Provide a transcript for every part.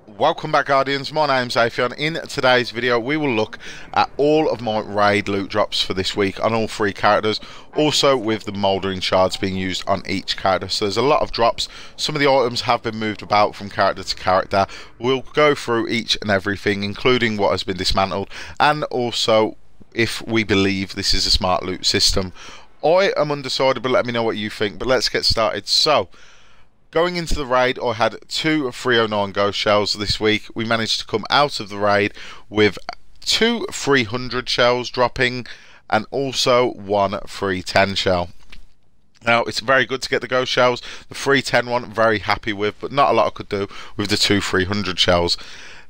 Welcome back, Guardians. My name's Afion. In today's video we will look at all of my raid loot drops for this week on all three characters, also with the Moldering Shards being used on each character. So there's a lot of drops. Some of the items have been moved about from character to character. We'll go through each and everything, including what has been dismantled, and also if we believe this is a smart loot system. I am undecided, but let me know what you think. But let's get started. So going into the raid, I had two 309 ghost shells this week. We managed to come out of the raid with two 300 shells dropping and also one 310 shell. Now, it's very good to get the ghost shells. The 310 one, very happy with, but not a lot I could do with the two 300 shells.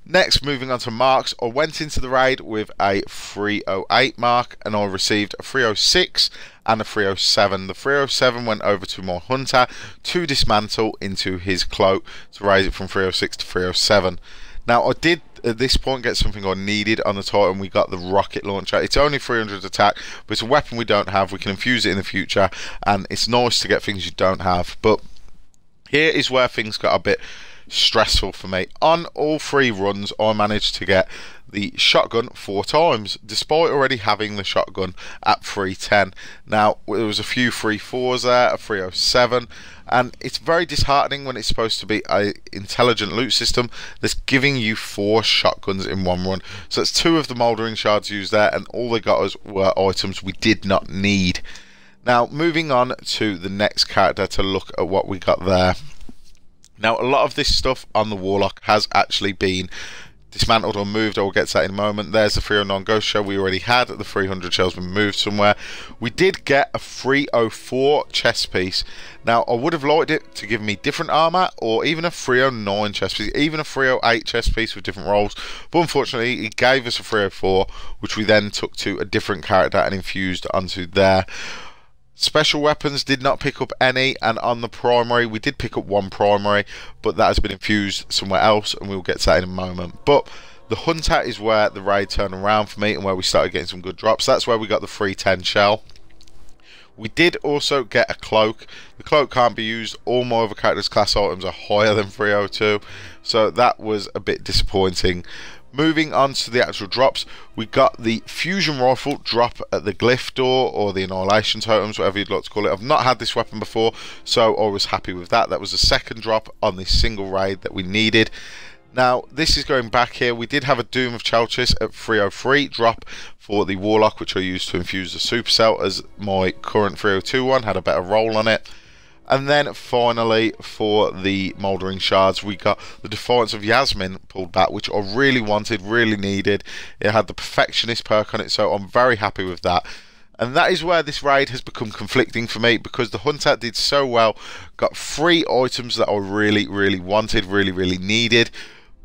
Next, moving on to marks, I went into the raid with a 308 mark and I received a 306 and a 307. The 307 went over to my hunter to dismantle into his cloak to raise it from 306 to 307. Now, I did at this point get something I needed on the Titan. We got the rocket launcher. It's only 300 attack, but it's a weapon we don't have. We can infuse it in the future, and it's nice to get things you don't have. But here is where things got a bit stressful for me. On all three runs I managed to get the shotgun 4 times, despite already having the shotgun at 310. Now, there was a few 3.4s there, a 307, and it's very disheartening when it's supposed to be a intelligent loot system that's giving you 4 shotguns in one run. So it's 2 of the Moldering Shards used there, and all they got us were items we did not need. Now, moving on to the next character to look at what we got there. Now, a lot of this stuff on the Warlock has actually been dismantled or moved. I will get to that in a moment. There's the 309 ghost shell we already had. The 300 shell's been moved somewhere. We did get a 304 chest piece. Now, I would have liked it to give me different armor, or even a 309 chest piece, even a 308 chest piece with different rolls. But unfortunately, it gave us a 304, which we then took to a different character and infused onto there. Special weapons did not pick up any, and on the primary we did pick up one primary, but that has been infused somewhere else, and we'll get to that in a moment. But the hunter is where the raid turned around for me and where we started getting some good drops. That's where we got the 310 shell. We did also get a cloak. The cloak can't be used. All my other characters' class items are higher than 302, so that was a bit disappointing. Moving on to the actual drops, we got the fusion rifle drop at the glyph door, or the annihilation totems, whatever you'd like to call it. I've not had this weapon before, so I was happy with that. That was the second drop on this single raid that we needed. Now, this is going back here. We did have a Doom of Chalchis at 303 drop for the Warlock, which I used to infuse the supercell, as my current 302 one had a better roll on it. And then finally, for the Moldering Shards, we got the Defiance of Yasmin pulled back, which I really wanted, really needed. It had the Perfectionist perk on it, so I'm very happy with that. And that is where this raid has become conflicting for me, because the Hunter did so well, got 3 items that I really, really wanted, really needed.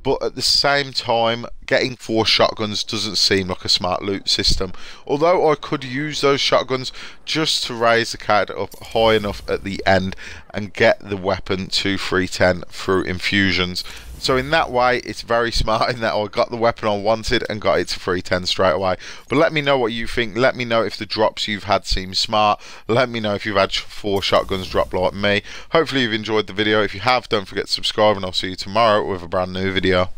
But at the same time, getting 4 shotguns doesn't seem like a smart loot system. Although I could use those shotguns just to raise the character up high enough at the end and get the weapon to 310 through infusions. So in that way, it's very smart in that I got the weapon I wanted and got it to 310 straight away. But let me know what you think. Let me know if the drops you've had seem smart. Let me know if you've had 4 shotguns drop like me. Hopefully you've enjoyed the video. If you have, don't forget to subscribe, and I'll see you tomorrow with a brand new video.